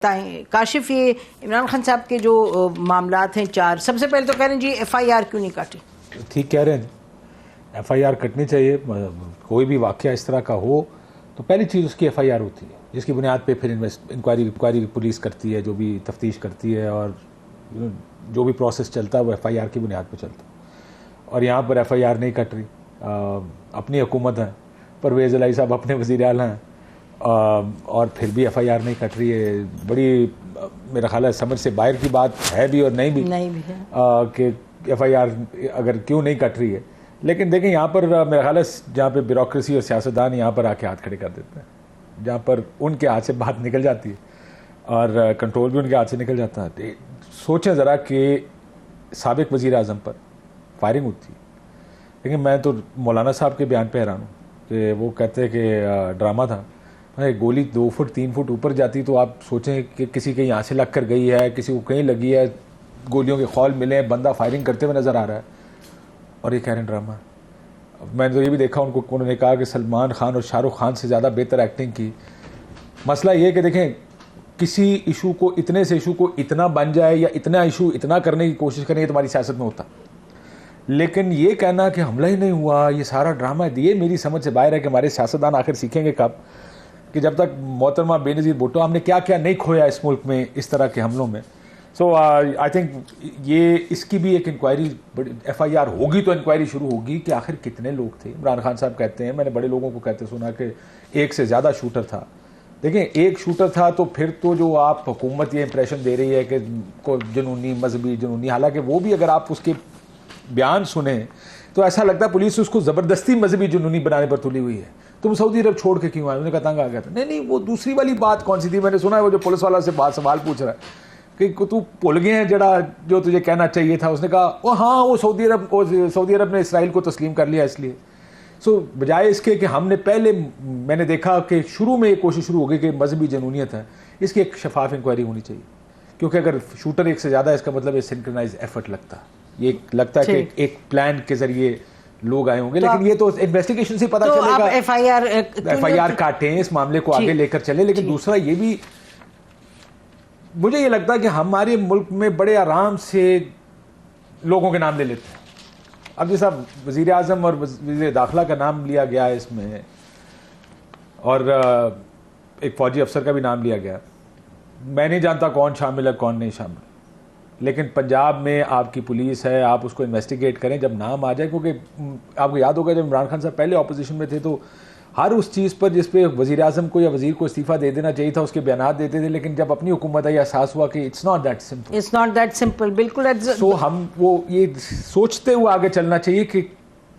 काशिफ, ये इमरान खान साहब के जो मामलात हैं चार, सबसे पहले तो कह रहे हैं जी FIR क्यों नहीं काटी? ठीक कह रहे हैं, FIR कटनी चाहिए। कोई भी वाक़या इस तरह का हो तो पहली चीज़ उसकी FIR होती है, जिसकी बुनियाद पे फिर इंक्वायरी पुलिस करती है, जो भी तफ्तीश करती है और जो भी प्रोसेस चलता है वो FIR की बुनियाद पे चलता है। और यहाँ पर FIR नहीं कट रही। अपनी हुकूमत है, परवेज़ इलाही साहब अपने वज़ीर आला हैं और फिर भी FIR नहीं कट रही है। बड़ी मेरा ख्याल है समझ से बाहर की बात है भी और नहीं भी है कि FIR अगर क्यों नहीं कट रही है। लेकिन देखें यहाँ पर मेरा ख्याल है जहाँ पे ब्यूरोक्रेसी और सियासतदान यहाँ पर आके हाथ खड़े कर देते हैं, जहाँ पर उनके हाथ से बात निकल जाती है और कंट्रोल भी उनके हाथ से निकल जाता है। सोचें ज़रा कि साबिक वज़ीर आज़म पर फायरिंग होती है, लेकिन मैं तो मौलाना साहब के बयान पे हैरान हूँ कि वो कहते हैं कि ड्रामा था। गोली 2 फुट 3 फुट ऊपर जाती तो आप सोचें कि किसी के यहाँ से लग कर गई है, किसी को कहीं लगी है, गोलियों के खौल मिले, बंदा फायरिंग करते हुए नज़र आ रहा है और ये कह रहे हैं ड्रामा। मैंने तो ये भी देखा उन्होंने कहा कि सलमान खान और शाहरुख खान से ज़्यादा बेहतर एक्टिंग की। मसला ये है कि देखें, किसी इशू को इतने से इशू को इतना बन जाए या इतना इशू इतना करने की कोशिश करें, ये तुम्हारी सियासत में होता। लेकिन ये कहना कि हमला ही नहीं हुआ, ये सारा ड्रामा है, ये मेरी समझ से बाहर है कि हमारे सियासतदान आखिर सीखेंगे कब कि जब तक मोहतरमा बेनज़ीर भुट्टो हमने क्या क्या नहीं खोया इस मुल्क में इस तरह के हमलों में। सो आई थिंक ये इसकी भी एक इंक्वायरी, बड़ी FIR होगी तो इंक्वायरी शुरू होगी कि आखिर कितने लोग थे। इमरान खान साहब कहते हैं, मैंने बड़े लोगों को कहते सुना कि एक से ज़्यादा शूटर था। देखें, एक शूटर था तो फिर तो जो आप हुकूमत ये इंप्रेशन दे रही है कि को जुनूनी मजहबी जुनूनी, हालांकि वो भी अगर आप उसके बयान सुने तो ऐसा लगता है पुलिस उसको ज़बरदस्ती मजहबी जुनूनी बनाने पर तुली हुई है। तुम सऊदी अरब छोड़ के क्यों आए? उन्होंने कहा तंग आ गया था। नहीं, वो दूसरी वाली बात कौन सी थी? मैंने सुना है वो जो पुलिस वाला से सवाल पूछ रहा है कि तू भूल गए हैं जड़ा जो तुझे कहना चाहिए था। उसने कहा ओ हाँ, वो सऊदी अरब ने इसराइल को तस्लीम कर लिया इसलिए। सो बजाय इसके कि हमने पहले, मैंने देखा कि शुरू में एक कोशिश शुरू हो गई कि मजहबी जनूनियत है, इसकी एक शफाफ इंक्वायरी होनी चाहिए, क्योंकि अगर शूटर एक से ज़्यादा, इसका मतलब सिंक्रोनाइज एफर्ट लगता है। ये लगता है कि एक प्लान के जरिए लोग आए होंगे, लेकिन ये तो इन्वेस्टिगेशन से पता चलेगा। FIR काटें, इस मामले को आगे लेकर चले। लेकिन दूसरा ये भी मुझे ये लगता है कि हमारे मुल्क में बड़े आराम से लोगों के नाम ले लेते हैं। अब जैसा वज़ीर आज़म और वज़ीर दाखिला का नाम लिया गया है इसमें, और एक फ़ौजी अफसर का भी नाम लिया गया। मैं नहीं जानता कौन शामिल है कौन नहीं शामिल, लेकिन पंजाब में आपकी पुलिस है, आप उसको इन्वेस्टिगेट करें जब नाम आ जाए। क्योंकि आपको याद होगा जब इमरान खान साहब पहले ऑपोजिशन में थे तो हर उस चीज़ पर जिस पे वज़ीर आज़म को या वज़ीर को इस्तीफ़ा दे देना चाहिए था उसके बयान देते थे, लेकिन जब अपनी हुकूमत आई एहसास हुआ कि इट्स नॉट दैट सिंपल। बिल्कुल। सो हम वो ये सोचते हुए आगे चलना चाहिए कि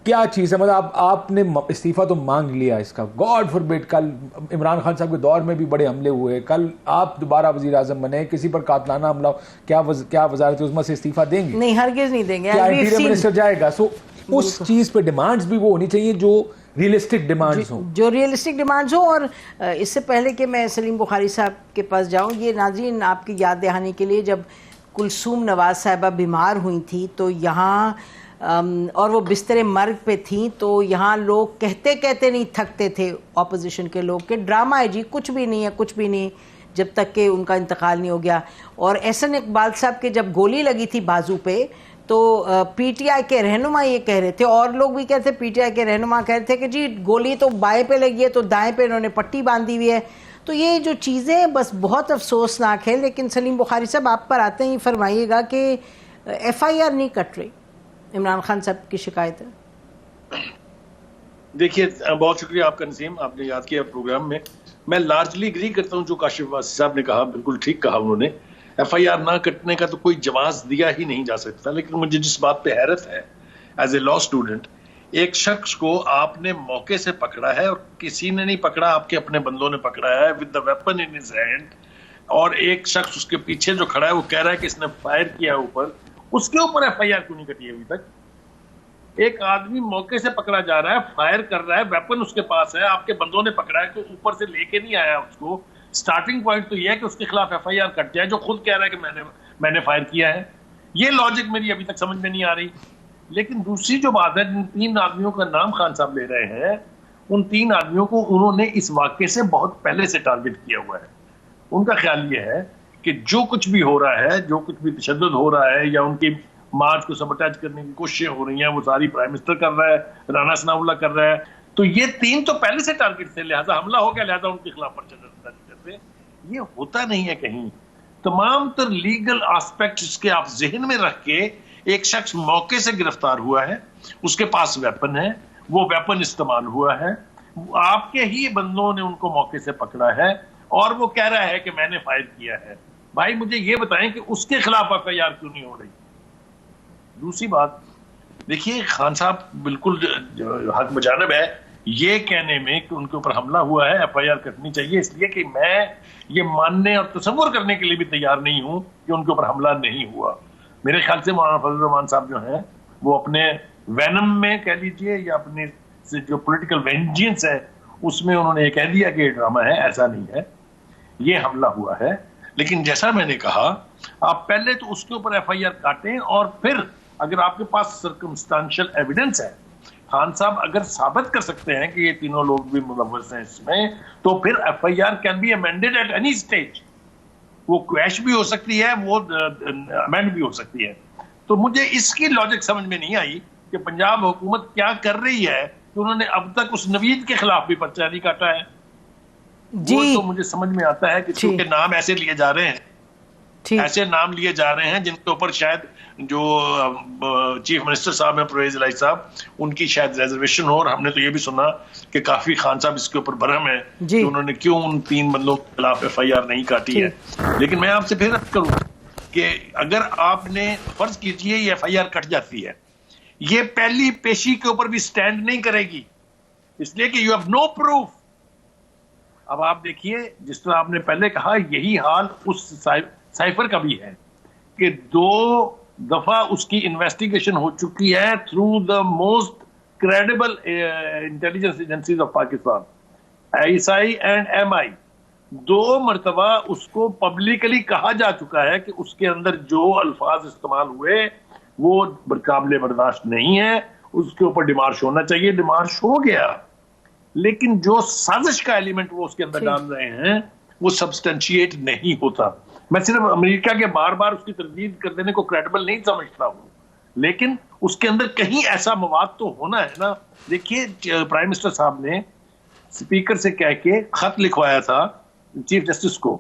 क्या चीज़ है। मतलब आपने इस्तीफ़ा तो मांग लिया इसका, गॉड फॉरबिड कल इमरान खान साहब के दौर में भी बड़े हमले हुए, कल आप दोबारा वज़ीर आज़म बने, किसी पर कातलाना हमला, क्या वज़ारत उज़्मा से इस्तीफ़ा देंगे? नहीं, हरगिज़ नहीं देंगे। क्या इंटीरियर मिनिस्टर जाएगा? सो उस चीज़ पर डिमांड्स भी वो होनी चाहिए जो रियलिस्टिक डिमांड्स हो। और इससे पहले कि मैं सलीम बुखारी साहब के पास जाऊं, ये नाज़रीन आपकी याद दहानी के लिए, जब कुलसूम नवाज साहिबा बीमार हुई थी तो यहाँ और वो बिस्तर मर्ग पे थी, तो यहाँ लोग कहते कहते नहीं थकते थे ऑपोजिशन के लोग के ड्रामा है जी, कुछ भी नहीं है, कुछ भी नहीं, जब तक कि उनका इंतकाल नहीं हो गया। और एहसन इकबाल साहब के जब गोली लगी थी बाजू पे तो PTI के रहनुमा ये कह रहे थे, और लोग भी कहते थे, PTI के रहनुमा कह रहे थे कि जी गोली तो बाएं पे लगी है तो दाएं पे इन्होंने पट्टी बांधी हुई है। तो ये जो चीज़ें बस बहुत अफसोसनाक है। लेकिन सलीम बुखारी साहब आप पर आते ही फरमाइएगा कि FIR नहीं कट रही, इमरान खान साहब की शिकायत है। देखिए, बहुत शुक्रिया आपका नसीम, आपने याद किया प्रोग्राम में। मैं लार्जली एग्री करता हूं जो काशिफ वासी साहब ने कहा, बिल्कुल ठीक कहा उन्होंने। FIR ना कटने का तो कोई जवाब दिया ही नहीं जा सकता। लेकिन मुझे जिस बात पे हैरत है, एज ए लॉ स्टूडेंट, एक शख्स को आपने मौके से पकड़ा है और किसी ने नहीं पकड़ा, आपके अपने बंदों ने पकड़ा है with the weapon in his hand, और एक शख्स उसके पीछे जो खड़ा है वो कह रहा है कि इसने फायर किया ऊपर, उसके ऊपर FIR क्यों नहीं कटी अभी तक? एक आदमी मौके से पकड़ा जा रहा है, फायर कर रहा है, वेपन उसके पास है, आपके बंदों ने पकड़ा है, तो ऊपर से लेके नहीं आया उसको। स्टार्टिंग पॉइंट तो यह है कि उसके खिलाफ FIR कट जाए, जो खुद कह रहा है कि मैंने फायर किया है। ये लॉजिक मेरी अभी तक समझ में नहीं आ रही। लेकिन दूसरी जो बात है, जिन 3 आदमियों का नाम खान साहब ले रहे हैं, उन 3 आदमियों को उन्होंने इस वाक्य से बहुत पहले से टारगेट किया हुआ है। उनका ख्याल ये है कि जो कुछ भी हो रहा है, जो कुछ भी तशद्दुद हो रहा है या उनकी मार्च को सबटाइज करने की कोशिशें हो रही हैं, वो सारी प्राइम मिनिस्टर कर रहा है, राना सनाउल्लाह कर रहा है। तो ये 3 तो पहले से टारगेट थे, लिहाजा हमला हो गया, लिहाजा उनके खिलाफ पर्चा दर्ज करते। ये होता नहीं है कहीं। तमाम तर लीगल एस्पेक्ट इसके आप जहन में रख के, एक शख्स मौके से गिरफ्तार हुआ है, उसके पास वेपन है, वो वेपन इस्तेमाल हुआ है, आपके ही बंदों ने उनको मौके से पकड़ा है और वो कह रहा है कि मैंने फायर किया है। भाई मुझे ये बताएं कि उसके खिलाफ एफआईआर क्यों नहीं हो रही? दूसरी बात, देखिए खान साहब बिल्कुल हक बजानब है ये कहने में कि उनके ऊपर हमला हुआ है, एफआईआर कटनी चाहिए, इसलिए कि मैं ये मानने और तसव्वुर करने के लिए भी तैयार नहीं हूं कि उनके ऊपर हमला नहीं हुआ। मेरे ख्याल से मौलाना फजल रहमान साहब जो हैं वो अपने वैनम में कह लीजिए या अपने जो पॉलिटिकल वेंजियंस है उसमें उन्होंने ये कह दिया कि ये ड्रामा है, ऐसा नहीं है, ये हमला हुआ है। लेकिन जैसा मैंने कहा, आप पहले तो उसके ऊपर एफआईआर काटें और फिर अगर आपके पास सर्कमस्टेंशियल एविडेंस है, खान साहब अगर साबित कर सकते हैं कि ये तीनों लोग भी मुलव्वस हैं इसमें, तो फिर FIR can be amended at any stage. वो क्वैश भी हो सकती है, वो अमेंड भी हो सकती है। तो मुझे इसकी लॉजिक समझ में नहीं आई कि पंजाब हुकूमत क्या कर रही है कि उन्होंने अब तक उस नवीद के खिलाफ भी पर्चा नहीं काटा है। जी, वो तो मुझे समझ में आता है कि क्योंकि नाम ऐसे लिए जा रहे हैं, ऐसे नाम लिए जा रहे हैं जिनके ऊपर शायद जो चीफ मिनिस्टर साहब हैं परवेज इलाही साहब, उनकी शायद रिजर्वेशन हो। और हमने तो ये भी सुना कि काफी खान साहब इसके ऊपर भरम है कि उन्होंने क्यों उन 3 बंदों के खिलाफ एफआईआर नहीं काटी है। लेकिन मैं आपसे फिर अर्ज करूं कि अगर आपने फर्ज कीजिए ये एफआईआर कट जाती है, ये पहली पेशी के ऊपर भी स्टैंड नहीं करेगी, इसलिए कि यू हैव नो प्रूफ। अब आप देखिए, जिस तरह आपने पहले कहा, यही हाल उस साइफर का भी है कि 2 दफा उसकी इन्वेस्टिगेशन हो चुकी है through the most credible intelligence agencies of Pakistan, ISI and MI. 2 मरतबा उसको पब्लिकली कहा जा चुका है कि उसके अंदर जो अल्फाज इस्तेमाल हुए वो काबिल बर्दाश्त नहीं है, उसके ऊपर डिमार्श होना चाहिए, डिमार्श हो गया। लेकिन जो साजिश का एलिमेंट वो उसके अंदर डाल रहे हैं वो सब्सटेंशिएट नहीं होता। मैं सिर्फ अमेरिका के बार बार उसकी तरदीद कर देने को क्रेडिबल नहीं समझता हूं, लेकिन उसके अंदर कहीं ऐसा मवाद तो होना है ना। देखिए, प्राइम मिनिस्टर साहब ने स्पीकर से कह के खत लिखवाया था चीफ जस्टिस को,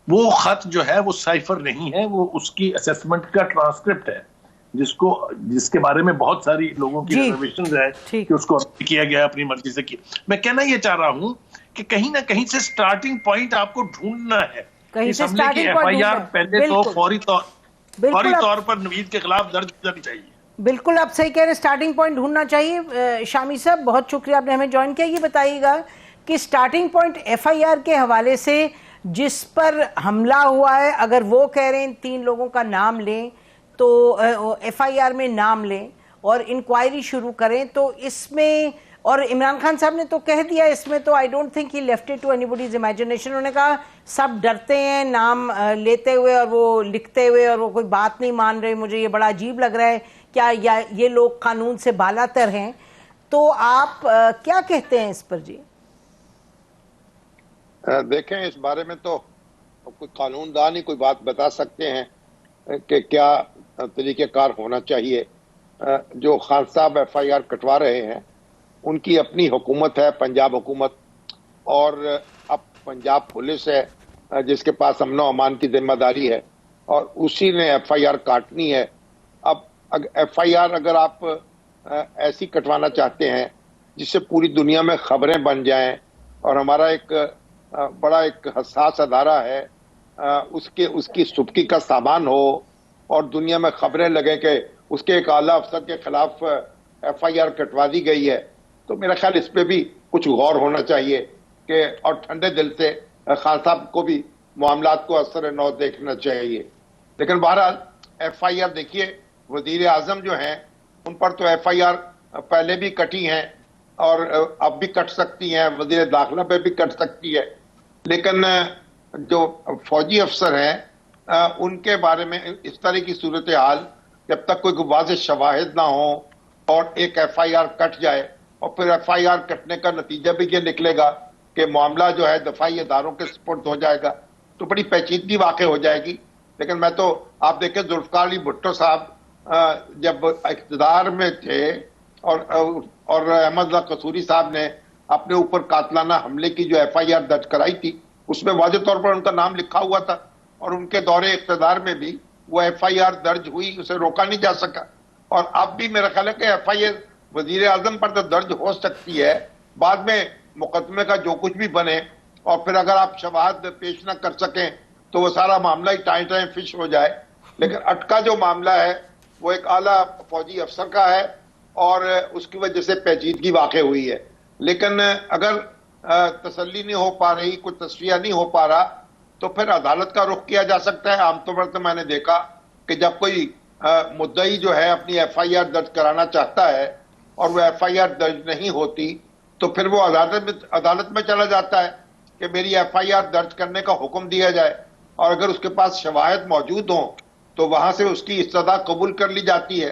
वो खत जो है वो साइफर नहीं है, वो उसकी असेसमेंट का ट्रांसक्रिप्ट है, जिसके बारे में बहुत सारी लोगों की रिजर्वेशंस है कि उसको किया गया अपनी मर्जी से किया। मैं कहना ये चाह रहा हूं कि कहीं ना कहीं से स्टार्टिंग पॉइंट आपको ढूंढना है। कहीं से स्टार्टिंग एफआईआर पहले तो फौरी तौर पर नवीद के खिलाफ दर्ज करनी चाहिए। बिल्कुल आप सही कह रहे हैं, स्टार्टिंग पॉइंट ढूंढना चाहिए। शामी साहब, बहुत शुक्रिया आपने हमें ज्वाइन किया। ये बताइएगा कि स्टार्टिंग पॉइंट एफआईआर के हवाले से जिस पर हमला हुआ है, अगर वो कह रहे हैं 3 लोगों का नाम लें तो एफआईआर में नाम लें और इंक्वायरी शुरू करें, तो इसमें, और इमरान खान साहब ने तो कह दिया इसमें, तो I don't think he left it to anybody's imagination. उन्होंने कहा सब डरते हैं नाम लेते हुए और वो लिखते हुए और वो कोई बात नहीं मान रहे। मुझे ये बड़ा अजीब लग रहा है, क्या ये लोग कानून से बालातर हैं? तो आप क्या कहते हैं इस पर? जी देखें, इस बारे में तो कोई कानूनदान ही कोई बात बता सकते हैं कि क्या तरीक़ेकार होना चाहिए। जो खान साहब एफआईआर कटवा रहे हैं उनकी अपनी हुकूमत है, पंजाब हुकूमत, और अब पंजाब पुलिस है जिसके पास अमन व अमान की जिम्मेदारी है और उसी ने एफआईआर काटनी है। अब एफआईआर अगर आप ऐसी कटवाना चाहते हैं जिससे पूरी दुनिया में खबरें बन जाएं और हमारा एक बड़ा एक हसास अदारा है उसकी सुबकी का सामान हो और दुनिया में खबरें लगे कि उसके एक आला अफसर के खिलाफ एफआईआर कटवा दी गई है, तो मेरा ख्याल इस पे भी कुछ गौर होना चाहिए कि और ठंडे दिल से खान साहब को भी मामलात को असर नौ देखना चाहिए। लेकिन बहरहाल एफआईआर देखिए, वजीर आजम जो हैं उन पर तो एफआईआर पहले भी कटी हैं और अब भी कट सकती हैं, वजीर दाखिला पे भी कट सकती है। लेकिन जो फौजी अफसर हैं उनके बारे में इस तरह की सूरत हाल जब तक कोई वाज़ेह शवाहिद ना हो और एक एफआईआर कट जाए और फिर एफआईआर कटने का नतीजा भी ये निकलेगा कि मामला जो है दफाई इदारों के सुपुर्द हो जाएगा, तो बड़ी पेचीदगी वाक़ हो जाएगी। लेकिन मैं तो, आप देखें जुल्फ़िकार अली भुट्टो साहब जब इक़्तिदार में थे और अहमद कसूरी साहब ने अपने ऊपर कातलाना हमले की जो FIR दर्ज कराई थी, उसमें वाज़ेह तौर पर उनका नाम लिखा हुआ था, और उनके दौरे इक़्तिदार में भी वो FIR दर्ज हुई, उसे रोका नहीं जा सका। और अब भी मेरा ख्याल है कि FIR वजीर आजम पर तो दर्ज हो सकती है, बाद में मुकदमे का जो कुछ भी बने, और फिर अगर आप शवाहद पेश ना कर सकें तो वो सारा मामला ही टाइम टाइम फिश हो जाए। लेकिन अटका जो मामला है वो एक आला फौजी अफसर का है और उसकी वजह से पेचीदगी वाक़ हुई है। लेकिन अगर तसल्ली नहीं हो पा रही, कोई तस्वीर नहीं हो पा रहा, तो फिर अदालत का रुख किया जा सकता है। आमतौर पर तो मैंने देखा कि जब कोई मुद्दई जो है अपनी FIR दर्ज कराना चाहता है और वो FIR दर्ज नहीं होती, तो फिर वो अदालत में चला जाता है कि मेरी FIR दर्ज करने का हुक्म दिया जाए, और अगर उसके पास शवाहिद मौजूद हों तो वहां से उसकी इस्तदा कबूल कर ली जाती है।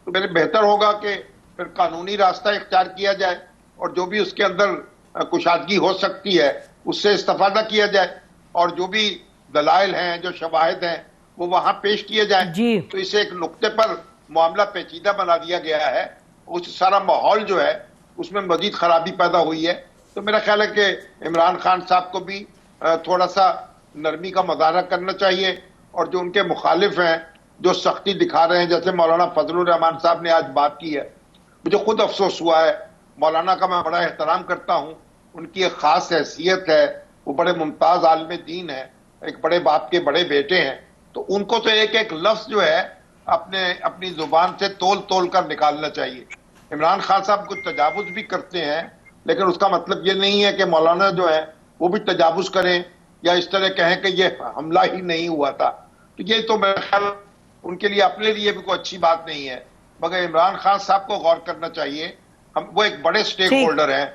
तो मेरे बेहतर होगा कि फिर कानूनी रास्ता इख्तियार किया जाए और जो भी उसके अंदर कुशादगी हो सकती है उससे इस्तेफादा किया जाए, और जो भी दलाइल हैं, जो शवाहिद हैं, वो वहां पेश किए जाए। तो इसे एक नुक्ते पर मामला पेचीदा बना दिया गया है, उस सारा माहौल जो है उसमें मजीद खराबी पैदा हुई है। तो मेरा ख्याल है कि इमरान खान साहब को भी थोड़ा सा नरमी का मुजाहरा करना चाहिए, और जो उनके मुखालिफ हैं जो सख्ती दिखा रहे हैं, जैसे मौलाना फजलुर रहमान साहब ने आज बात की है, मुझे खुद अफसोस हुआ है। मौलाना का मैं बड़ा एहतराम करता हूँ, उनकी एक खास हैसियत है, वो बड़े मुमताज आलिम दीन है, एक बड़े बाप के बड़े बेटे हैं, तो उनको तो एक एक लफ्ज जो है अपनी जुबान से तोल तोल कर निकालना चाहिए। इमरान खान साहब कुछ तजावुज भी करते हैं, लेकिन उसका मतलब ये नहीं है कि मौलाना जो है वो भी तजावुज करें या इस तरह कहें कि ये हमला ही नहीं हुआ था। तो ये तो मेरा ख्याल उनके लिए, अपने लिए भी कोई अच्छी बात नहीं है। मगर इमरान खान साहब को गौर करना चाहिए, वो एक बड़े स्टेक होल्डर हैं,